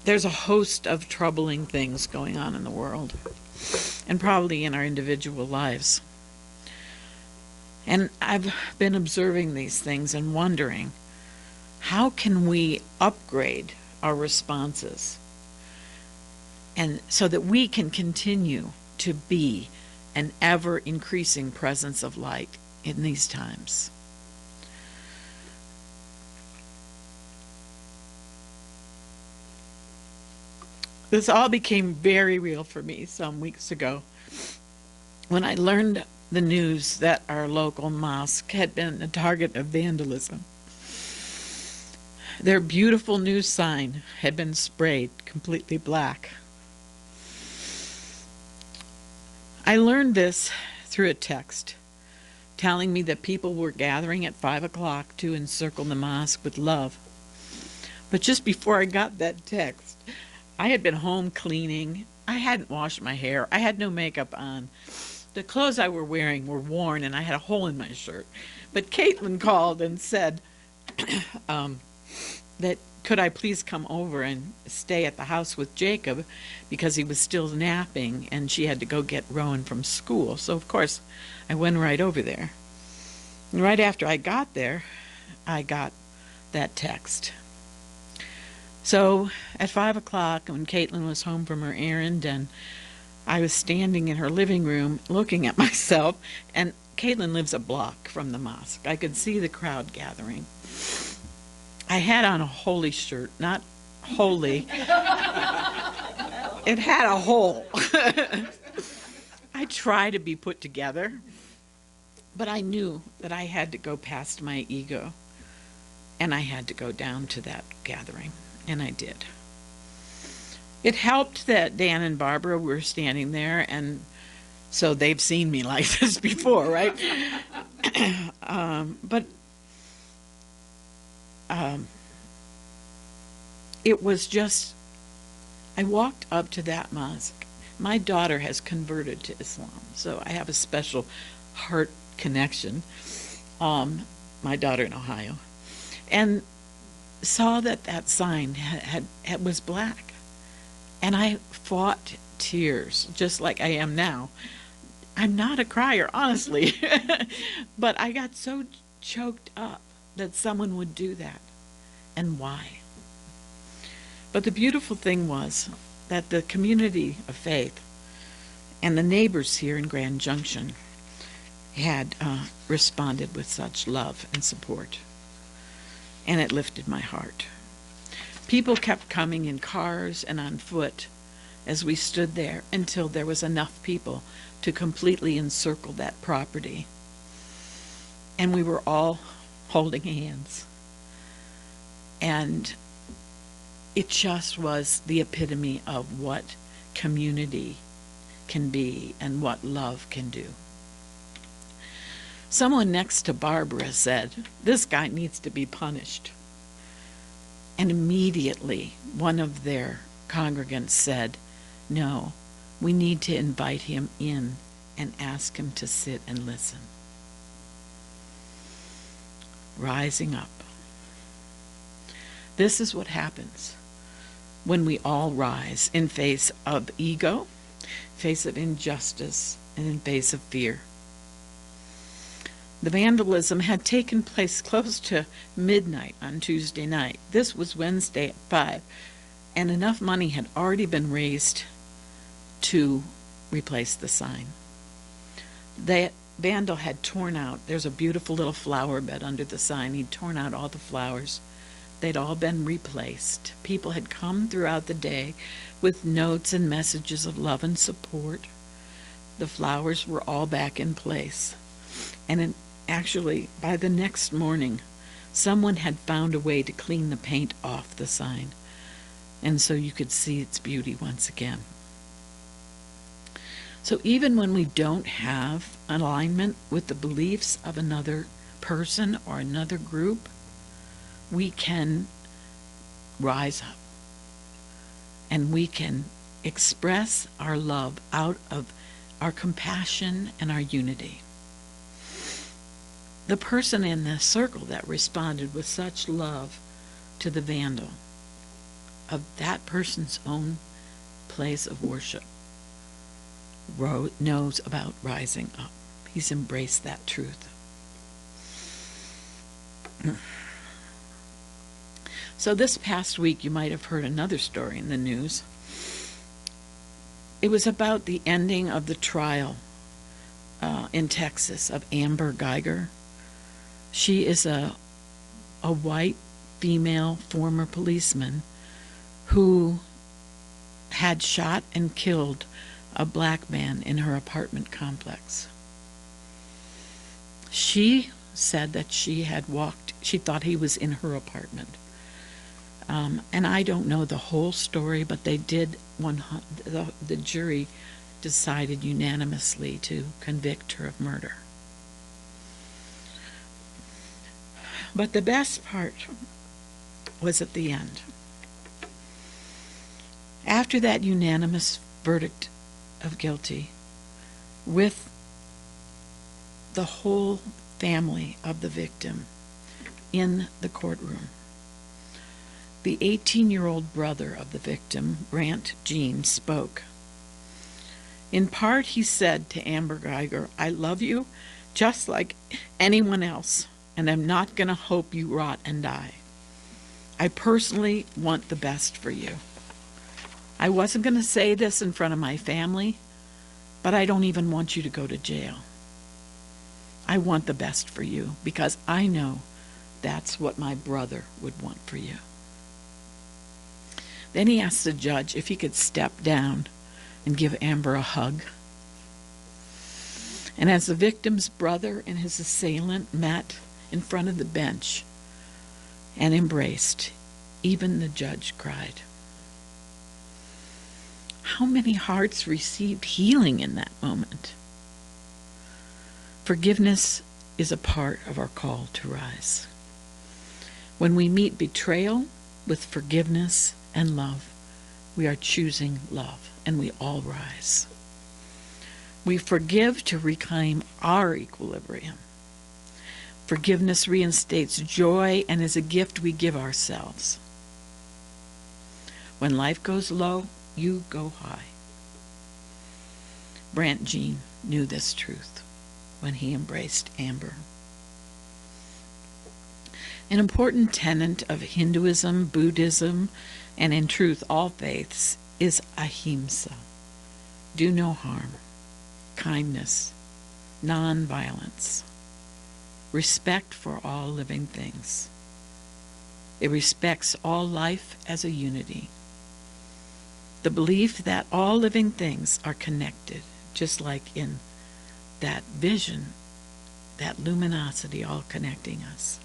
there's a host of troubling things going on in the world, and probably in our individual lives. And I've been observing these things and wondering, how can we upgrade our responses, and so that we can continue to be an ever-increasing presence of light in these times? This all became very real for me some weeks ago when I learned the news that our local mosque had been a target of vandalism. Their beautiful new sign had been sprayed completely black. I learned this through a text telling me that people were gathering at 5 o'clock to encircle the mosque with love. But just before I got that text, I had been home cleaning. I hadn't washed my hair. I had no makeup on. The clothes I were wearing were worn, and I had a hole in my shirt. But Caitlin called and said that could I please come over and stay at the house with Jacob because he was still napping and she had to go get Rowan from school. So, of course, I went right over there. And right after I got there, I got that text. So at 5 o'clock, when Caitlin was home from her errand, and I was standing in her living room looking at myself, and Caitlin lives a block from the mosque. I could see the crowd gathering. I had on a holy shirt, not holy. It had a hole. I tried to be put together, but I knew that I had to go past my ego, and I had to go down to that gathering. And I did. It helped that Dan and Barbara were standing there, and so they've seen me like this before, right? But it was just, I walked up to that mosque. My daughter has converted to Islam, so I have a special heart connection. My daughter in Ohio. And saw that sign was black, and I fought tears just like I am now. I'm not a crier, honestly, but I got so choked up that someone would do that, and why? But the beautiful thing was that the community of faith and the neighbors here in Grand Junction had responded with such love and support. And it lifted my heart. People kept coming in cars and on foot as we stood there until there was enough people to completely encircle that property. And we were all holding hands. And it just was the epitome of what community can be and what love can do. Someone next to Barbara said, "This guy needs to be punished." And immediately one of their congregants said, "No, we need to invite him in and ask him to sit and listen." Rising up. This is what happens when we all rise in face of ego, face of injustice, and in face of fear. The vandalism had taken place close to midnight on Tuesday night. This was Wednesday at 5, and enough money had already been raised to replace the sign. The vandal had torn out, there's a beautiful little flower bed under the sign. He'd torn out all the flowers. They'd all been replaced. People had come throughout the day with notes and messages of love and support. The flowers were all back in place. And actually, by the next morning, someone had found a way to clean the paint off the sign, and so you could see its beauty once again. So even when we don't have alignment with the beliefs of another person or another group, we can rise up and we can express our love out of our compassion and our unity. The person in the circle that responded with such love to the vandal of that person's own place of worship knows about rising up. He's embraced that truth. So this past week, you might have heard another story in the news. It was about the ending of the trial in Texas of Amber Geiger. She is a white female former policeman who had shot and killed a black man in her apartment complex. She said that she thought he was in her apartment. And I don't know the whole story, but they did, the jury decided unanimously to convict her of murder. But the best part was at the end. After that unanimous verdict of guilty, with the whole family of the victim in the courtroom, the 18-year-old brother of the victim, Brant Jean, spoke. In part, he said to Amber Geiger, "I love you just like anyone else, and I'm not going to hope you rot and die. I personally want the best for you. I wasn't going to say this in front of my family, but I don't even want you to go to jail. I want the best for you because I know that's what my brother would want for you." Then he asked the judge if he could step down and give Amber a hug. And as the victim's brother and his assailant met in front of the bench and embraced, even the judge cried. How many hearts received healing in that moment? Forgiveness is a part of our call to rise. When we meet betrayal with forgiveness and love, we are choosing love, and we all rise. We forgive to reclaim our equilibrium. Forgiveness reinstates joy and is a gift we give ourselves. When life goes low, you go high. Brant Jean knew this truth when he embraced Amber. An important tenet of Hinduism, Buddhism, and in truth all faiths is ahimsa. Do no harm, kindness, non-violence, respect for all living things. It respects all life as a unity. The belief that all living things are connected, just like in that vision, that luminosity all connecting us.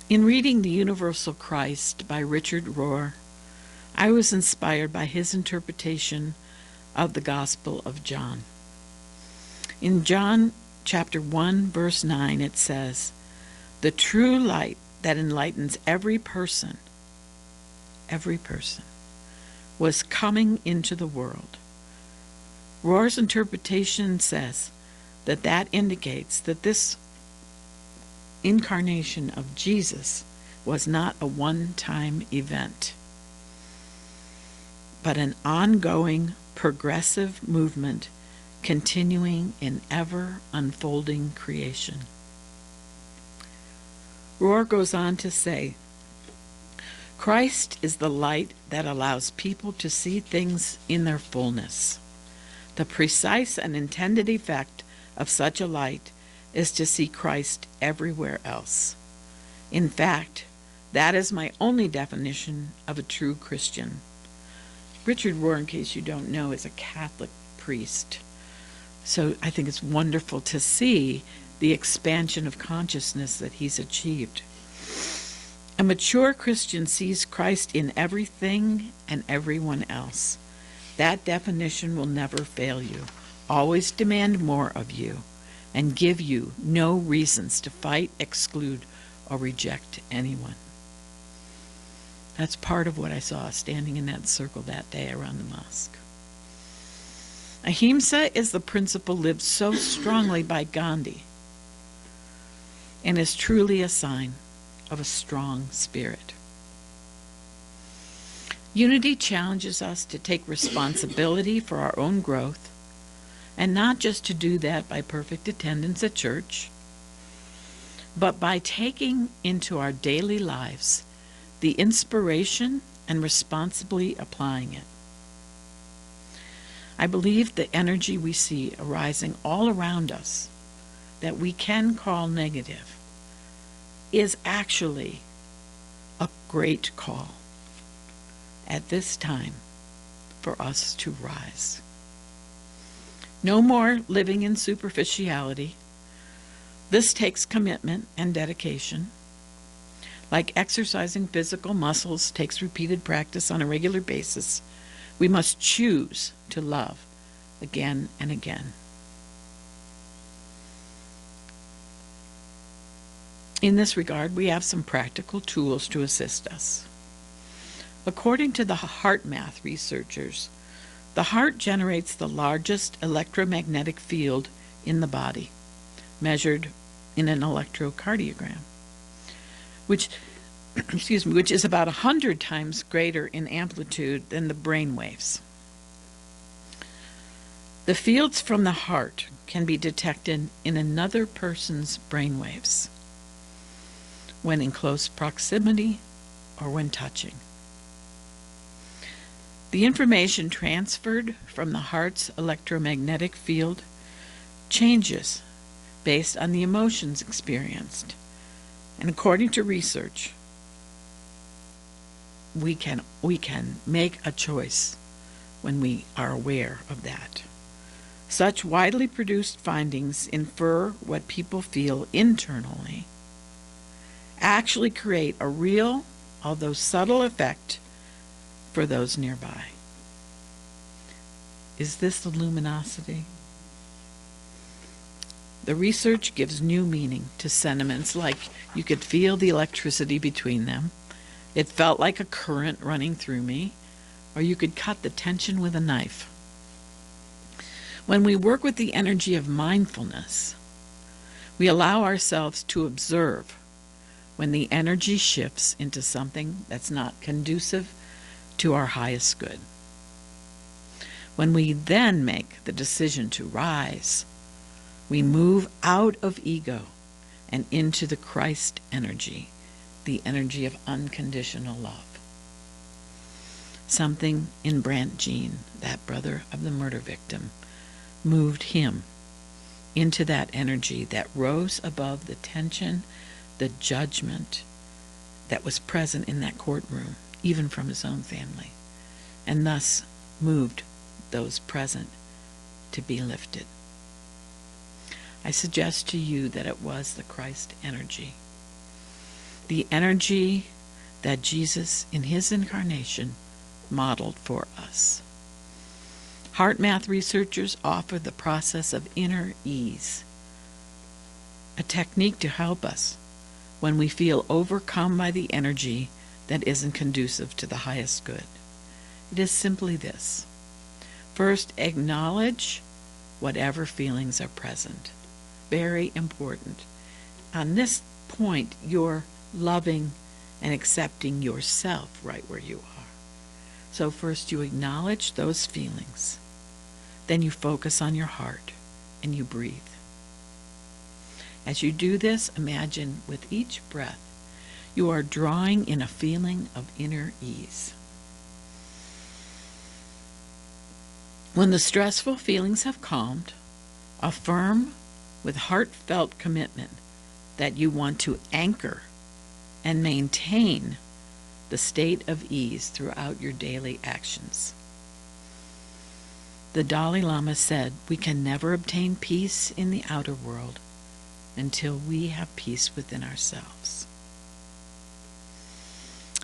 In reading The Universal Christ by Richard Rohr, I was inspired by his interpretation of the Gospel of John. In John chapter 1, verse 9, it says, "The true light that enlightens every person, was coming into the world." Rohr's interpretation says that indicates that this incarnation of Jesus was not a one-time event, but an ongoing, progressive movement continuing in ever-unfolding creation. Rohr goes on to say, Christ is the light that allows people to see things in their fullness. The precise and intended effect of such a light is to see Christ everywhere else. In fact, that is my only definition of a true Christian. Richard Rohr, in case you don't know, is a Catholic priest. So I think it's wonderful to see the expansion of consciousness that he's achieved. A mature Christian sees Christ in everything and everyone else. That definition will never fail you, always demand more of you, and give you no reasons to fight, exclude, or reject anyone. That's part of what I saw standing in that circle that day around the mosque. Ahimsa is the principle lived so strongly by Gandhi and is truly a sign of a strong spirit. Unity challenges us to take responsibility for our own growth, and not just to do that by perfect attendance at church, but by taking into our daily lives the inspiration and responsibly applying it. I believe the energy we see arising all around us that we can call negative is actually a great call at this time for us to rise. No more living in superficiality. This takes commitment and dedication. Like exercising physical muscles takes repeated practice on a regular basis, we must choose to love again and again. In this regard, we have some practical tools to assist us. According to the heart math researchers, the heart generates the largest electromagnetic field in the body, measured in an electrocardiogram, which is about 100 times greater in amplitude than the brain waves. The fields from the heart can be detected in another person's brain waves when in close proximity or when touching. The information transferred from the heart's electromagnetic field changes based on the emotions experienced. And according to research, we can make a choice when we are aware of that. Such widely produced findings infer what people feel internally actually create a real, although subtle, effect for those nearby. Is this the luminosity? The research gives new meaning to sentiments like you could feel the electricity between them, it felt like a current running through me, or you could cut the tension with a knife. When we work with the energy of mindfulness, we allow ourselves to observe when the energy shifts into something that's not conducive to our highest good. When we then make the decision to rise, we move out of ego and into the Christ energy, the energy of unconditional love. Something in Brant Jean, that brother of the murder victim, moved him into that energy that rose above the tension, the judgment that was present in that courtroom, even from his own family, and thus moved those present to be lifted. I suggest to you that it was the Christ energy, the energy that Jesus in his incarnation modeled for us. Heart math researchers offer the process of inner ease, a technique to help us when we feel overcome by the energy that isn't conducive to the highest good. It is simply this. First, acknowledge whatever feelings are present. Very important. On this point, you're loving and accepting yourself right where you are. So first you acknowledge those feelings. Then you focus on your heart and you breathe. As you do this, imagine with each breath you are drawing in a feeling of inner ease. When the stressful feelings have calmed, affirm with heartfelt commitment that you want to anchor and maintain the state of ease throughout your daily actions. The Dalai Lama said, "We can never obtain peace in the outer world until we have peace within ourselves."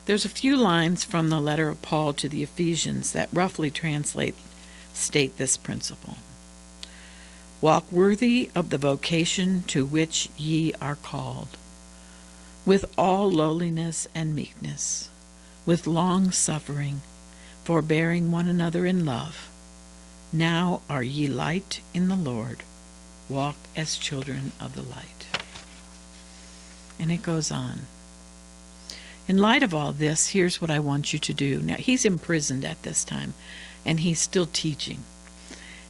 There's a few lines from the letter of Paul to the Ephesians that roughly state this principle. Walk worthy of the vocation to which ye are called, with all lowliness and meekness, with long suffering, forbearing one another in love. Now are ye light in the Lord, walk as children of the light. And it goes on. In light of all this, here's what I want you to do. Now, he's imprisoned at this time, and he's still teaching.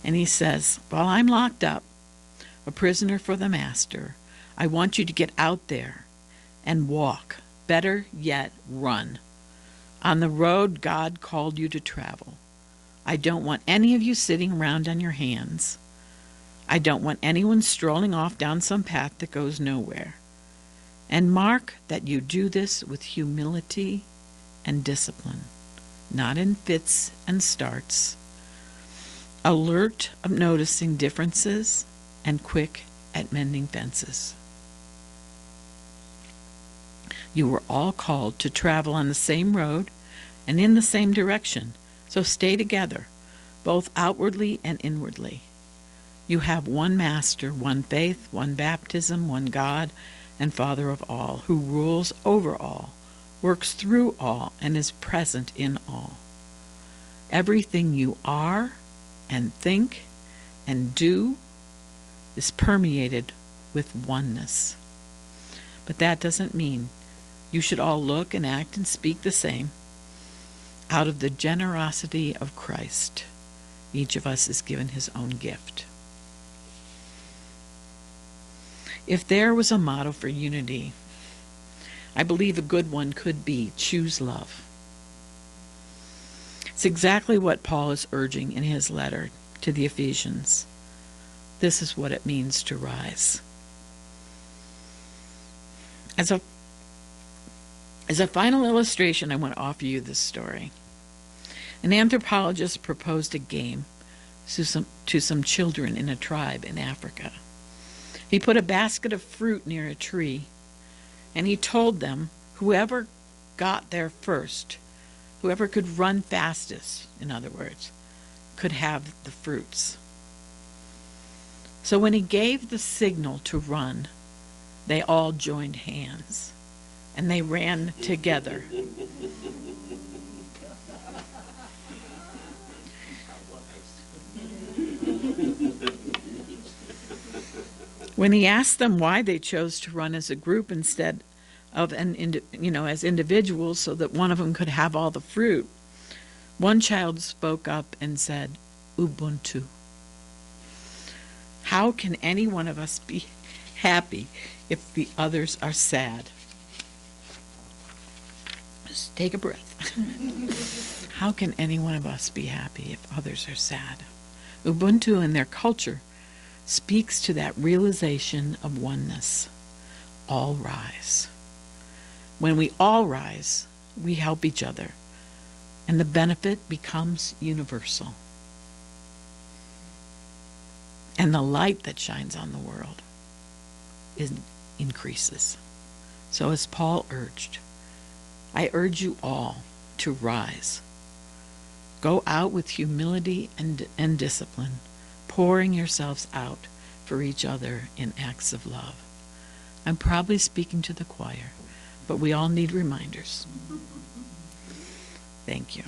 And he says, while I'm locked up, a prisoner for the master, I want you to get out there and walk. Better yet, run. On the road God called you to travel. I don't want any of you sitting around on your hands. I don't want anyone strolling off down some path that goes nowhere. And mark that you do this with humility and discipline, not in fits and starts, alert of noticing differences and quick at mending fences. You were all called to travel on the same road and in the same direction, so stay together, both outwardly and inwardly. You have one Master, one faith, one baptism, one God and Father of all, who rules over all, works through all, and is present in all. Everything you are and think and do is permeated with oneness. But that doesn't mean you should all look and act and speak the same. Out of the generosity of Christ, each of us is given his own gift. If there was a motto for unity, I believe a good one could be choose love. It's exactly what Paul is urging in his letter to the Ephesians. This is what it means to rise. As a final illustration, I want to offer you this story. An anthropologist proposed a game to some children in a tribe in Africa. He put a basket of fruit near a tree, and he told them whoever got there first, whoever could run fastest, in other words, could have the fruits. So when he gave the signal to run, they all joined hands, and they ran together. When he asked them why they chose to run as a group instead of as individuals, so that one of them could have all the fruit, one child spoke up and said, "Ubuntu." How can any one of us be happy if the others are sad? Just take a breath. How can any one of us be happy if others are sad? Ubuntu in their culture speaks to that realization of oneness. All rise. When we all rise, we help each other, and the benefit becomes universal. And the light that shines on the world increases. So as Paul urged, I urge you all to rise. Go out with humility and discipline, pouring yourselves out for each other in acts of love. I'm probably speaking to the choir, but we all need reminders. Thank you.